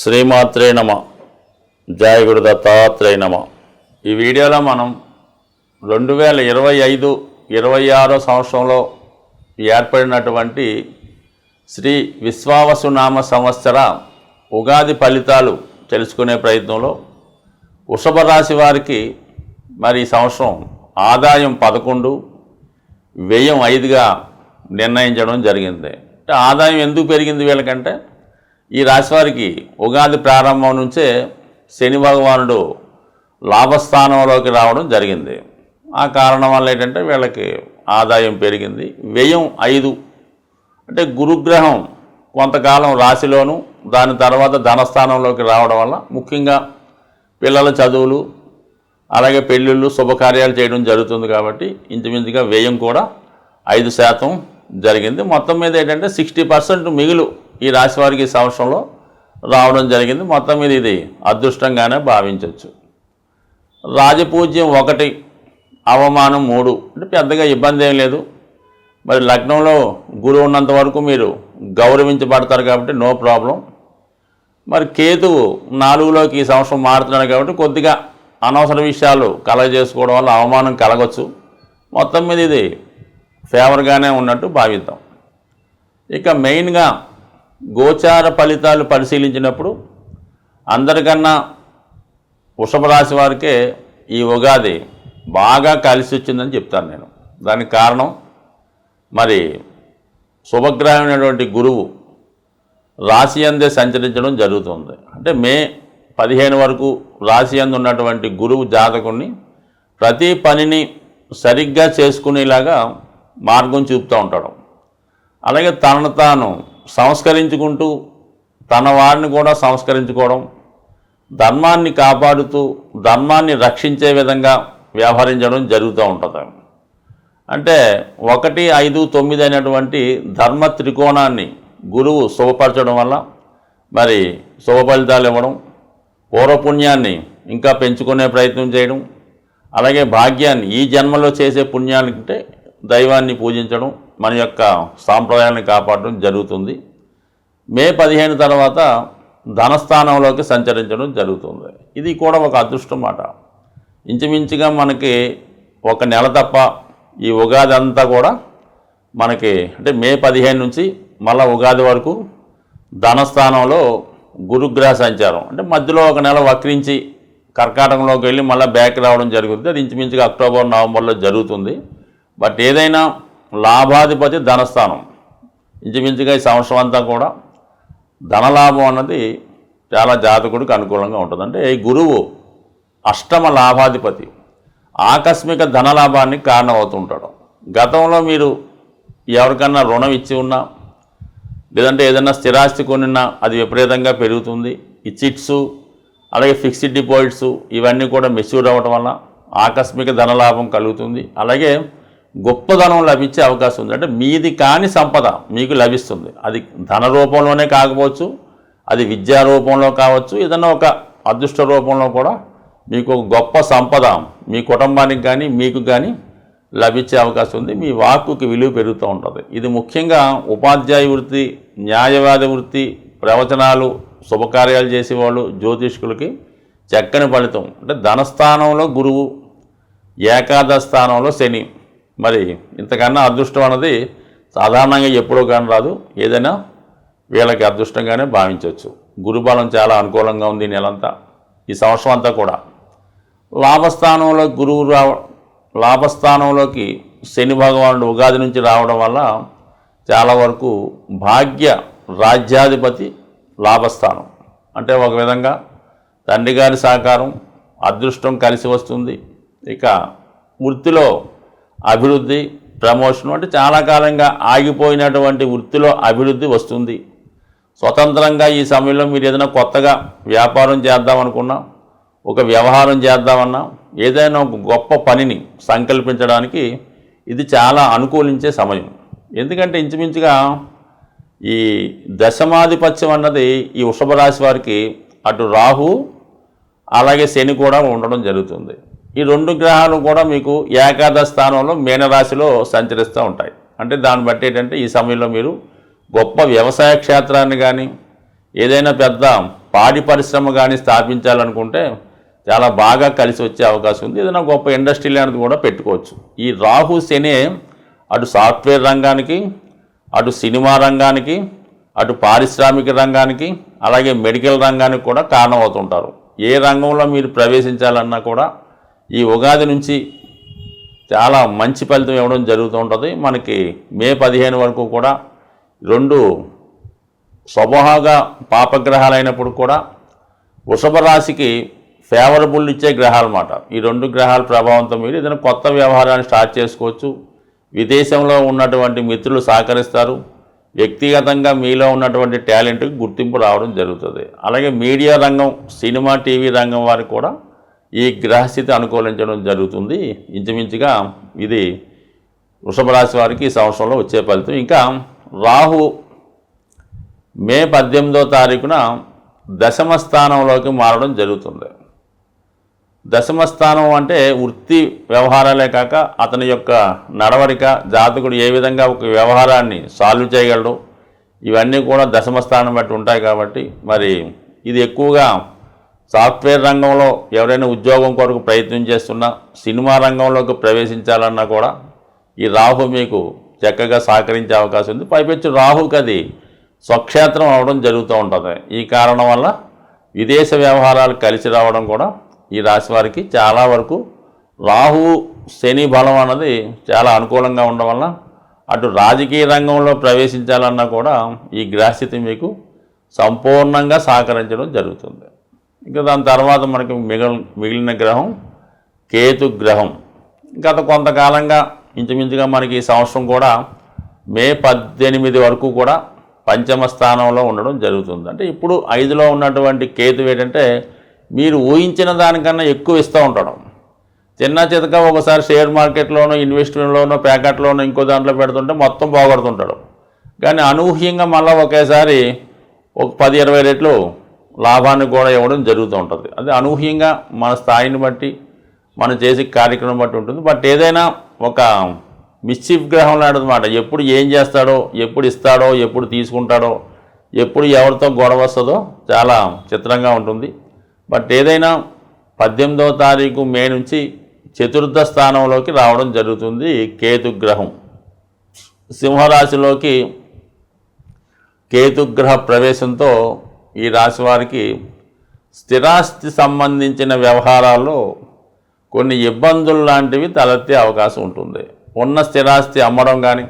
శ్రీమాత్రే నమ. జయ గురు దత్తాత్రేయ నమ. ఈ వీడియోలో మనం 2025-26 సంవత్సరంలో ఏర్పడినటువంటి శ్రీ విశ్వావసునామ సంవత్సర ఉగాది ఫలితాలు తెలుసుకునే ప్రయత్నంలో వృషభ రాశి వారికి మరి ఈ సంవత్సరం ఆదాయం 11, వ్యయం 5గా నిర్ణయించడం జరిగింది. అంటే ఆదాయం ఎందుకు పెరిగింది వీళ్ళకంటే ఈ రాశి వారికి ఉగాది ప్రారంభం నుంచే శని భగవానుడు లాభస్థానంలోకి రావడం జరిగింది. ఆ కారణం వల్ల ఏంటంటే వీళ్ళకి ఆదాయం పెరిగింది. వ్యయం 5 అంటే గురుగ్రహం కొంతకాలం రాశిలోను దాని తర్వాత ధనస్థానంలోకి రావడం వల్ల ముఖ్యంగా పిల్లల చదువులు అలాగే పెళ్ళిళ్ళు శుభకార్యాలు చేయడం జరుగుతుంది. కాబట్టి ఇంచుమించుగా వ్యయం కూడా 5% జరిగింది. మొత్తం మీద ఏంటంటే 60% మిగులు ఈ రాశి వారికి ఈ సంవత్సరంలో రావడం జరిగింది. మొత్తం మీద ఇది అదృష్టంగానే భావించవచ్చు. రాజపూజ్యం 1, అవమానం 3 అంటే పెద్దగా ఇబ్బంది ఏం లేదు. మరి లగ్నంలో గురువు ఉన్నంత వరకు మీరు గౌరవించబడతారు కాబట్టి నో ప్రాబ్లం. మరి కేతువు 4లోకి ఈ సంవత్సరం మారుతున్నాడు కాబట్టి కొద్దిగా అనవసర విషయాలు కలగజేసుకోవడం వల్ల అవమానం కలగవచ్చు. మొత్తం మీద ఇది ఫేవర్గానే ఉన్నట్టు భావిద్దాం. ఇక మెయిన్గా గోచార ఫలితాలు పరిశీలించినప్పుడు అందరికన్నా వృషభ రాశి వారికే ఈ ఉగాది బాగా కలిసి వచ్చిందని చెప్తాను నేను. దానికి కారణం మరి శుభగ్రహమైనటువంటి గురువు రాశి అందే సంచరించడం జరుగుతుంది. అంటే మే 15 వరకు రాశి అందు ఉన్నటువంటి గురువు జాతకుడిని ప్రతి పనిని సరిగ్గా చేసుకునేలాగా మార్గం చూపుతూ ఉంటాడు. అలాగే తనను తాను సంస్కరించుకుంటూ తన వారిని కూడా సంస్కరించుకోవడం, ధర్మాన్ని కాపాడుతూ ధర్మాన్ని రక్షించే విధంగా వ్యవహరించడం జరుగుతూ ఉంటుంది. అంటే 1, 5, 9 అయినటువంటి ధర్మ త్రికోణాన్ని గురువు శుభపరచడం వల్ల మరి శుభ ఫలితాలు ఇవ్వడం, పూర్వపుణ్యాన్ని ఇంకా పెంచుకునే ప్రయత్నం చేయడం, అలాగే భాగ్యాన్ని ఈ జన్మలో చేసే పుణ్యానికంటే దైవాన్ని పూజించడం, మన యొక్క సాంప్రదాయాన్ని కాపాడడం జరుగుతుంది. మే 15 తర్వాత ధనస్థానంలోకి సంచరించడం జరుగుతుంది. ఇది కూడా ఒక అదృష్టం మాట. ఇంచుమించుగా మనకి 1 నెల తప్ప ఈ ఉగాది అంతా కూడా మనకి అంటే మే 15 నుంచి మళ్ళీ ఉగాది వరకు ధనస్థానంలో గురుగ్రహ సంచారం అంటే మధ్యలో 1 నెల వక్రించి కర్కాటకంలోకి వెళ్ళి మళ్ళీ బ్యాక్ రావడం జరుగుతుంది. అది ఇంచుమించుగా అక్టోబర్, నవంబర్లో జరుగుతుంది. బట్ ఏదైనా లాభాధిపతి ధనస్థానం ఇంచుమించుగా ఈ సంవత్సరం అంతా కూడా ధనలాభం అన్నది చాలా జాతకుడికి అనుకూలంగా ఉంటుంది. అంటే ఈ గురువు అష్టమ లాభాధిపతి ఆకస్మిక ధనలాభానికి కారణమవుతుంటాడు. గతంలో మీరు ఎవరికన్నా రుణం ఇచ్చి ఉన్నా లేదంటే ఏదైనా స్థిరాస్తి కొనినా అది విపరీతంగా పెరుగుతుంది. ఈ చిట్స్ అలాగే ఫిక్స్డ్ డిపాజిట్స్ ఇవన్నీ కూడా మెచ్యూర్ అవ్వడం వల్ల ఆకస్మిక ధనలాభం కలుగుతుంది. అలాగే గొప్ప ధనం లభించే అవకాశం ఉంది. అంటే మీది కాని సంపద మీకు లభిస్తుంది. అది ధన రూపంలోనే కాకపోవచ్చు, అది విద్యా రూపంలో కావచ్చు, ఏదన్నా ఒక అదృష్ట రూపంలో కూడా మీకు ఒక గొప్ప సంపద మీ కుటుంబానికి కానీ మీకు కానీ లభించే అవకాశం ఉంది. మీ వాక్కుకి విలువ పెరుగుతూ ఉంటుంది. ఇది ముఖ్యంగా ఉపాధ్యాయ వృత్తి, న్యాయవాది వృత్తి, ప్రవచనాలు, శుభకార్యాలు చేసేవాళ్ళు, జ్యోతిష్కులకి చక్కని ఫలితం. అంటే ధనస్థానంలో గురువు, ఏకాదశ స్థానంలో శని. మరి ఇంతకన్నా అదృష్టం అన్నది సాధారణంగా ఎప్పుడో కానీ రాదు. ఏదైనా వీళ్ళకి అదృష్టంగానే భావించవచ్చు. గురుబలం చాలా అనుకూలంగా ఉంది ఈ నెలంతా, ఈ సంవత్సరం అంతా కూడా. లాభస్థానంలో గురువు లాభస్థానంలోకి శని భగవానుడు ఉగాది నుంచి రావడం వల్ల చాలా వరకు భాగ్య రాజ్యాధిపతి లాభస్థానం. అంటే ఒక విధంగా తండ్రి గారి సహకారం, అదృష్టం కలిసి వస్తుంది. ఇక వృత్తిలో అభివృద్ధి, ప్రమోషన్ అంటే చాలా కాలంగా ఆగిపోయినటువంటి వృత్తిలో అభివృద్ధి వస్తుంది. స్వతంత్రంగా ఈ సమయంలో మీరు ఏదైనా కొత్తగా వ్యాపారం చేద్దామనుకున్నా, ఒక వ్యవహారం చేద్దామన్నా, ఏదైనా ఒక గొప్ప పనిని సంకల్పించడానికి ఇది చాలా అనుకూలించే సమయం. ఎందుకంటే ఇంచుమించుగా ఈ దశమాధిపత్యం అన్నది ఈ వృషభ రాశి వారికి అటు రాహు అలాగే శని కూడా ఉండడం జరుగుతుంది. ఈ 2 గ్రహాలు కూడా మీకు ఏకాదశ స్థానంలో మీనరాశిలో సంచరిస్తూ ఉంటాయి. అంటే దాన్ని బట్టి ఏంటంటే ఈ సమయంలో మీరు గొప్ప వ్యవసాయ క్షేత్రాన్ని కానీ ఏదైనా పెద్ద పాడి పరిశ్రమ కానీ స్థాపించాలనుకుంటే చాలా బాగా కలిసి వచ్చే అవకాశం ఉంది. ఏదైనా గొప్ప ఇండస్ట్రీ లాంటిది కూడా పెట్టుకోవచ్చు. ఈ రాహు శని అటు సాఫ్ట్వేర్ రంగానికి, అటు సినిమా రంగానికి, అటు పారిశ్రామిక రంగానికి, అలాగే మెడికల్ రంగానికి కూడా కారణమవుతుంటారు. ఏ రంగంలో మీరు ప్రవేశించాలన్నా కూడా ఈ ఉగాది నుంచి చాలా మంచి ఫలితం ఇవ్వడం జరుగుతూ ఉంటుంది. మనకి మే 15 వరకు కూడా 2 స్వభావగా పాపగ్రహాలు అయినప్పుడు కూడా వృషభ రాశికి ఫేవరబుల్ ఇచ్చే గ్రహాలు అన్నమాట. ఈ 2 గ్రహాల ప్రభావంతో మీరు ఏదైనా కొత్త వ్యవహారాన్ని స్టార్ట్ చేసుకోవచ్చు. విదేశంలో ఉన్నటువంటి మిత్రులు సహకరిస్తారు. వ్యక్తిగతంగా మీలో ఉన్నటువంటి టాలెంట్కి గుర్తింపు రావడం జరుగుతుంది. అలాగే మీడియా రంగం, సినిమా, టీవీ రంగం వారికి కూడా ఈ గ్రహస్థితి అనుకూలించడం జరుగుతుంది. ఇంచుమించుగా ఇది వృషభ రాశి వారికి ఈ సంవత్సరంలో వచ్చే ఫలితం. ఇంకా రాహు మే 18వ తారీఖున దశమ స్థానంలోకి మారడం జరుగుతుంది. దశమ స్థానం అంటే వృత్తి వ్యవహారాలే కాక అతని యొక్క నడవడిక, జాతకుడు ఏ విధంగా ఒక వ్యవహారాన్ని సాల్వ్ చేయగలడు, ఇవన్నీ కూడా దశమ స్థానం బట్టి ఉంటాయి. కాబట్టి మరి ఇది ఎక్కువగా సాఫ్ట్వేర్ రంగంలో ఎవరైనా ఉద్యోగం కొరకు ప్రయత్నం చేస్తున్నా, సినిమా రంగంలోకి ప్రవేశించాలన్నా కూడా ఈ రాహు మీకు చక్కగా సహకరించే అవకాశం ఉంది. పైపెచ్చు రాహుకి అది స్వక్షేత్రం అవడం జరుగుతూ ఉంటుంది. ఈ కారణం వల్ల విదేశ వ్యవహారాలు కలిసి రావడం కూడా ఈ రాశి వారికి చాలా వరకు రాహు శని బలం అన్నది చాలా అనుకూలంగా ఉండడం వల్ల అటు రాజకీయ రంగంలో ప్రవేశించాలన్నా కూడా ఈ గ్రహస్థితి మీకు సంపూర్ణంగా సహకరించడం జరుగుతుంది. ఇంకా దాని తర్వాత మనకి మిగిలిన గ్రహం కేతు గ్రహం. గత కొంతకాలంగా ఇంచుమించుగా మనకి ఈ సంవత్సరం కూడా మే 18 వరకు కూడా పంచమ స్థానంలో ఉండడం జరుగుతుంది. అంటే ఇప్పుడు 5లో ఉన్నటువంటి కేతు ఏంటంటే మీరు ఊహించిన దానికన్నా ఎక్కువ ఇస్తూ ఉంటాడు. చిన్న చితక ఒకసారి షేర్ మార్కెట్లోనో, ఇన్వెస్ట్మెంట్లోనో, ప్యాకెట్లోనో, ఇంకో దాంట్లో పెడుతుంటే మొత్తం పోగొడుతుంటాడు. కానీ అనూహ్యంగా మళ్ళీ ఒకేసారి ఒక 10-20 రెట్లు లాభాన్ని కూడా ఇవ్వడం జరుగుతూ ఉంటుంది. అది అనూహ్యంగా మన స్థాయిని బట్టి, మనం చేసే కార్యక్రమం బట్టి ఉంటుంది. బట్ ఏదైనా ఒక మిస్చీఫ్ గ్రహం లాంటిదన్నమాట. ఎప్పుడు ఏం చేస్తాడో, ఎప్పుడు ఇస్తాడో, ఎప్పుడు తీసుకుంటాడో, ఎప్పుడు ఎవరితో గొడవ వస్తుందో చాలా చిత్రంగా ఉంటుంది. బట్ ఏదైనా 18వ తారీఖు మే నుంచి చతుర్థ స్థానంలోకి రావడం జరుగుతుంది కేతుగ్రహం. సింహరాశిలోకి కేతుగ్రహ ప్రవేశంతో ఈ రాశి వారికి స్థిరాస్తి సంబంధించిన వ్యవహారాల్లో కొన్ని ఇబ్బందులు లాంటివి తలెత్తే అవకాశం ఉంటుంది. ఉన్న స్థిరాస్తి అమ్మడం కానీ,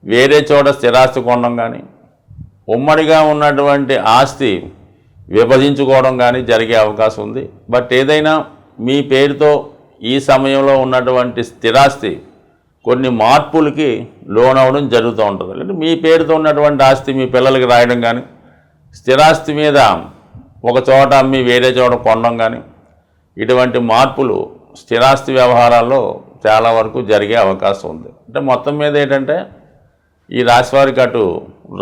వేరే చోట స్థిరాస్తి కొనడం కానీ, ఉమ్మడిగా ఉన్నటువంటి ఆస్తి విభజించుకోవడం కానీ జరిగే అవకాశం ఉంది. బట్ ఏదైనా మీ పేరుతో ఈ సమయంలో ఉన్నటువంటి స్థిరాస్తి కొన్ని మార్పులకి లోనవడం జరుగుతూ ఉంటుంది. అంటే మీ పేరుతో ఉన్నటువంటి ఆస్తి మీ పిల్లలకి రాయడం కానీ, స్థిరాస్తి మీద ఒక చోట అమ్మి వేరే చోట కొనడం కానీ, ఇటువంటి మార్పులు స్థిరాస్తి వ్యవహారాల్లో చాలా వరకు జరిగే అవకాశం ఉంది. అంటే మొత్తం మీద ఏంటంటే ఈ రాశి వారికి అటు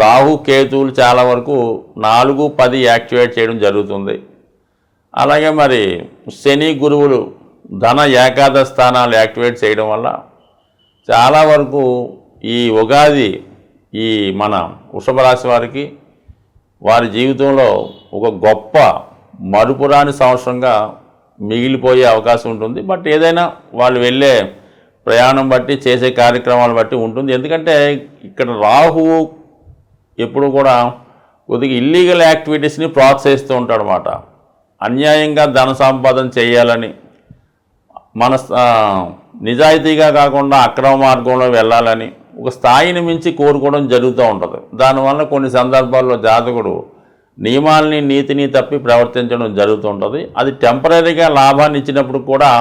రాహు కేతువులు చాలా వరకు 4, 10 యాక్టివేట్ చేయడం జరుగుతుంది. అలాగే మరి శని గురువులు ధన ఏకాదశ స్థానాలు యాక్టివేట్ చేయడం వల్ల చాలా వరకు ఈ ఉగాది ఈ మన వృషభ రాశి వారికి వారి జీవితంలో ఒక గొప్ప మరుపురాని సంవత్సరంగా మిగిలిపోయే అవకాశం ఉంటుంది. బట్ ఏదైనా వాళ్ళు వెళ్ళే ప్రయాణం బట్టి, చేసే కార్యక్రమాలు బట్టి ఉంటుంది. ఎందుకంటే ఇక్కడ రాహువు ఎప్పుడు కూడా కొద్దిగా ఇల్లీగల్ యాక్టివిటీస్ని ప్రోత్సహిస్తూ ఉంటాడు అన్నమాట. అన్యాయంగా ధన సంపాదన చేయాలని, మన నిజాయితీగా కాకుండా అక్రమ మార్గంలో వెళ్ళాలని ఒక స్థాయిని మించి కోరుకోవడం జరుగుతూ ఉంటుంది. దానివల్ల కొన్ని సందర్భాల్లో జాతకుడు నియమాల్ని, నీతిని తప్పి ప్రవర్తించడం జరుగుతూ ఉంటుంది. అది టెంపరీగా లాభాన్ని ఇచ్చినప్పుడు కూడా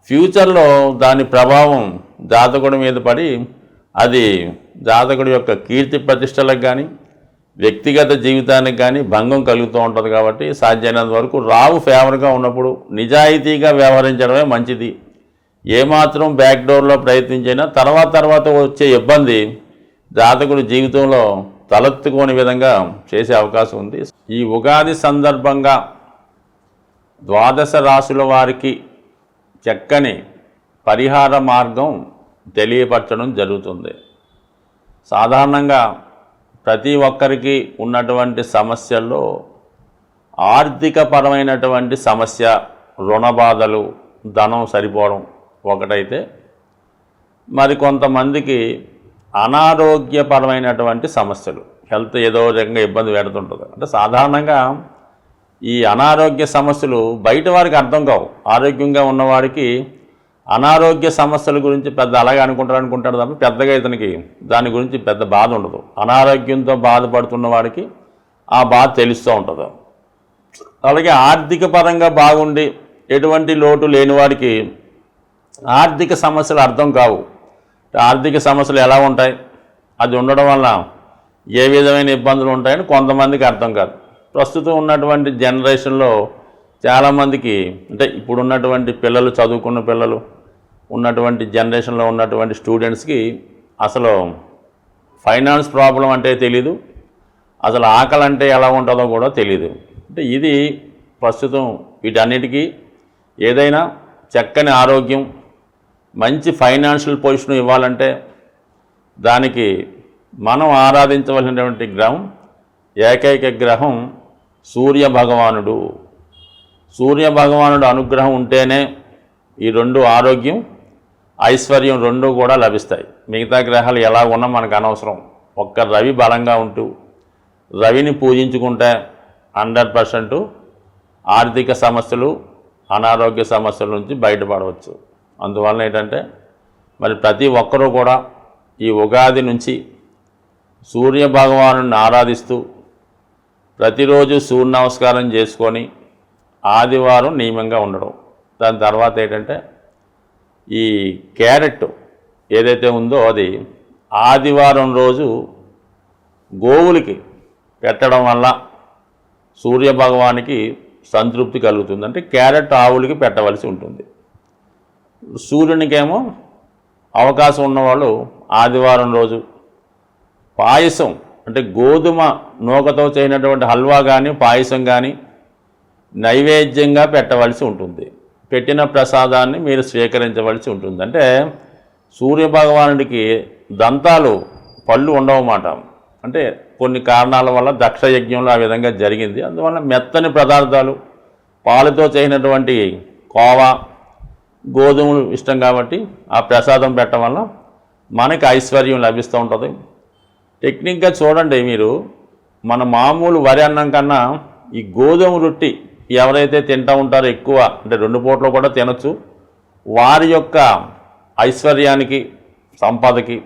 ఫ్యూచర్లో దాని ప్రభావం జాతకుడి మీద పడి అది జాతకుడి యొక్క కీర్తి ప్రతిష్టలకు కానీ, వ్యక్తిగత జీవితానికి కానీ భంగం కలుగుతూ ఉంటుంది. కాబట్టి సాధ్యమైనంత వరకు రావు ఫేవర్గా ఉన్నప్పుడు నిజాయితీగా వ్యవహరించడమే మంచిది. ఏమాత్రం బ్యాక్ డోర్లో ప్రయత్నించినా తర్వాత వచ్చే ఇబ్బంది జాతకుడి జీవితంలో తలెత్తుకోని విధంగా చేసే అవకాశం ఉంది. ఈ ఉగాది సందర్భంగా ద్వాదశ రాశుల వారికి చక్కని పరిహార మార్గం తెలియపరచడం జరుగుతుంది. సాధారణంగా ప్రతి ఒక్కరికి ఉన్నటువంటి సమస్యల్లో ఆర్థికపరమైనటువంటి సమస్య, రుణ బాధలు, ధనం సరిపోవడం ఒకటైతే, మరి కొంతమందికి అనారోగ్యపరమైనటువంటి సమస్యలు, హెల్త్ ఏదో రకంగా ఇబ్బంది పెడుతుంటుంది. అంటే సాధారణంగా ఈ అనారోగ్య సమస్యలు బయట వారికి అర్థం కావు. ఆరోగ్యంగా ఉన్నవాడికి అనారోగ్య సమస్యల గురించి పెద్ద అలాగే అనుకుంటాడు తప్ప పెద్దగా ఇతనికి దాని గురించి పెద్ద బాధ ఉండదు. అనారోగ్యంతో బాధపడుతున్న వాడికి ఆ బాధ తెలుస్తూ ఉంటుంది. అలాగే ఆర్థిక పరంగా బాగుండి ఎటువంటి లోటు లేని వాడికి ఆర్థిక సమస్యలు అర్థం కావు. ఆర్థిక సమస్యలు ఎలా ఉంటాయి, అది ఉండడం వల్ల ఏ విధమైన ఇబ్బందులు ఉంటాయని కొంతమందికి అర్థం కాదు. ప్రస్తుతం ఉన్నటువంటి జనరేషన్లో చాలామందికి, అంటే ఇప్పుడు ఉన్నటువంటి పిల్లలు, చదువుకున్న పిల్లలు ఉన్నటువంటి జనరేషన్లో ఉన్నటువంటి స్టూడెంట్స్కి అసలు ఫైనాన్స్ ప్రాబ్లం అంటే తెలీదు, అసలు ఆకలి అంటే ఎలా ఉంటుందో కూడా తెలీదు. అంటే ఇది ప్రస్తుతం వీటన్నిటికీ ఏదైనా చక్కని ఆరోగ్యం, మంచి ఫైనాన్షియల్ పొజిషన్ ఇవ్వాలంటే దానికి మనం ఆరాధించవలసినటువంటి గ్రహం, ఏకైక గ్రహం సూర్య భగవానుడు. సూర్య భగవానుడు అనుగ్రహం ఉంటేనే ఈ రెండు, ఆరోగ్యం, ఐశ్వర్యం రెండు కూడా లభిస్తాయి. మిగతా గ్రహాలు ఎలా ఉన్నా మనకు అనవసరం. ఒక్క రవి బలంగా ఉంటూ రవిని పూజించుకుంటే 100% ఆర్థిక సమస్యలు, అనారోగ్య సమస్యల నుంచి బయటపడవచ్చు. అందువల్ల ఏంటంటే మరి ప్రతి ఒక్కరూ కూడా ఈ ఉగాది నుంచి సూర్య భగవానుడిని ఆరాధిస్తూ ప్రతిరోజు సూర్య నమస్కారం చేసుకొని ఆదివారం నియమంగా ఉండడం. దాని తర్వాత ఏంటంటే ఈ క్యారెట్ ఏదైతే ఉందో అది ఆదివారం రోజు గోవులకి పెట్టడం వల్ల సూర్య భగవానికి సంతృప్తి కలుగుతుంది. అంటే క్యారెట్ ఆవులకి పెట్టవలసి ఉంటుంది. సూర్యునికేమో అవకాశం ఉన్నవాళ్ళు ఆదివారం రోజు పాయసం, అంటే గోధుమ నూకతో చేయనటువంటి హల్వా కానీ పాయసం కానీ నైవేద్యంగా పెట్టవలసి ఉంటుంది. పెట్టిన ప్రసాదాన్ని మీరు స్వీకరించవలసి ఉంటుంది. అంటే సూర్యభగవానుడికి దంతాలు, పళ్ళు ఉండవన్నమాట. అంటే కొన్ని కారణాల వల్ల దక్ష యజ్ఞంలో ఆ విధంగా జరిగింది. అందువల్ల మెత్తని పదార్థాలు, పాలతో చేయనటువంటి కోవా, గోధుమలు ఇష్టం కాబట్టి ఆ ప్రసాదం పెట్టడం వల్ల మనకి ఐశ్వర్యం లభిస్తూ ఉంటుంది. టెక్నిక్గా చూడండి, మీరు మన మామూలు వరి అన్నం కన్నా ఈ గోధుమ రొట్టి ఎవరైతే తింటూ ఉంటారో ఎక్కువ, అంటే 2 పూటలు కూడా తినచ్చు, వారి యొక్క ఐశ్వర్యానికి, సంపదకి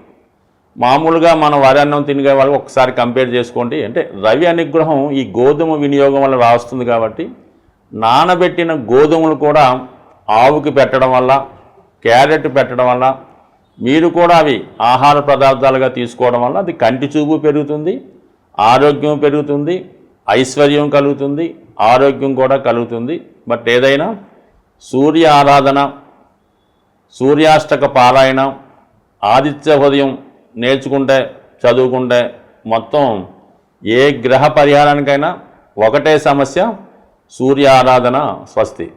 మామూలుగా మన వరి అన్నం తినే వాళ్ళు ఒకసారి కంపేర్ చేసుకోండి. అంటే రవి అనుగ్రహం ఈ గోధుమ వినియోగం వల్ల రాస్తుంది కాబట్టి నానబెట్టిన గోధుమలు కూడా ఆవుకి పెట్టడం వల్ల, క్యారెట్ పెట్టడం వల్ల, మీరు కూడా అవి ఆహార పదార్థాలుగా తీసుకోవడం వల్ల అది కంటి చూపు పెరుగుతుంది, ఆరోగ్యం పెరుగుతుంది, ఐశ్వర్యం కలుగుతుంది, ఆరోగ్యం కూడా కలుగుతుంది. బట్ ఏదైనా సూర్య ఆరాధన, సూర్యాష్టక పారాయణ, ఆదిత్య హృదయం నేర్చుకుంటే, చదువుకుంటే మొత్తం ఏ గ్రహ పరిహారానికైనా ఒకటే సమస్య, సూర్య ఆరాధన. స్వస్తి.